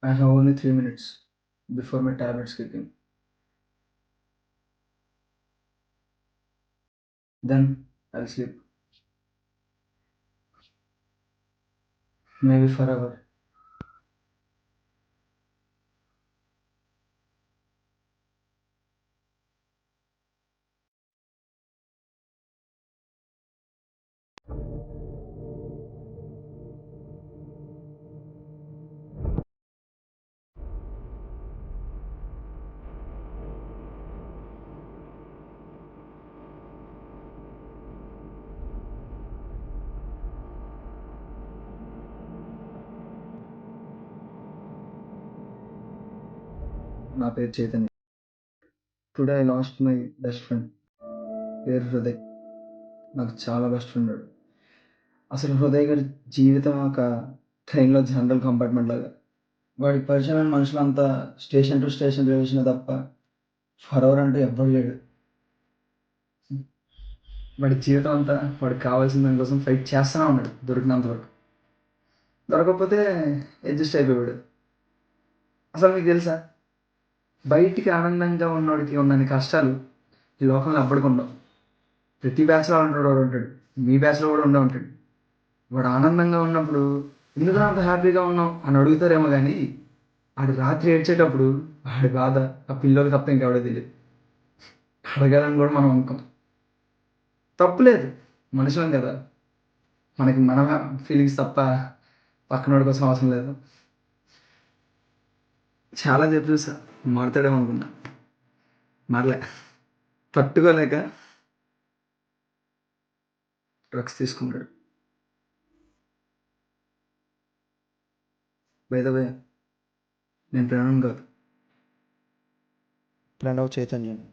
I have only 3 minutes before my tablets kick in. Then I'll sleep. Maybe forever. నా పేరు Chaitanya. Today I lost my best friend. పేరు హృదయ్. నాకు చాలా best friend వాడు. అసలు హృదయ్ గారి జీవితం ఒక ట్రైన్‌లో జనరల్ కంపార్ట్మెంట్ లాగా. వాడికి పరిచయమైన మనుషులంతా స్టేషన్ టు స్టేషన్ రిలేషనే తప్ప ఫరెవర్ అంటూ ఎవ్వడు లేడు. వాడి జీవితం అంతా వాడికి కావాల్సిన దాని కోసం ఫైట్ చేస్తూనే ఉన్నాడు దొరికినంత వరకు. దొరకకపోతే అడ్జస్ట్ అయిపోయాడు. అసలు మీకు తెలుసా? బయటికి ఆనందంగా ఉన్నోడికి ఉన్నన్ని కష్టాలు ఈ లోకంలో ఎవ్వడికి ఉండవు. ప్రతి బ్యాచ్‌లో అలాంటోడు ఒకడు ఉంటాడు. మీ బ్యాచ్‌లో కూడా ఉండే ఉంటాడు. వాడు ఆనందంగా ఉన్నప్పుడు ఎందుకురా అంత హ్యాపీగా ఉన్నావు అని అడుగుతారేమో కానీ ఆడు రాత్రి ఏడ్చేటప్పుడు ఆడి బాధ ఆ పిల్లోడికి తప్ప ఇంకెవడికి తెలియదు. అడగాలని కూడా మనం అనుకోం. తప్పులేదు, మనుషులం కదా. మనకి మన ఫీలింగ్స్ తప్ప పక్కనోడి కోసం అవసరం లేదు. చాలా చెప్పు చూసా, మారుతాడేమో అనుకున్నా, మారలే. తట్టుకోలేక డ్రగ్స్ తీసుకున్నాడు. బై ద వే, నేను ప్రణవ్ కాదు. ప్రణవ్ చైతన్యన్.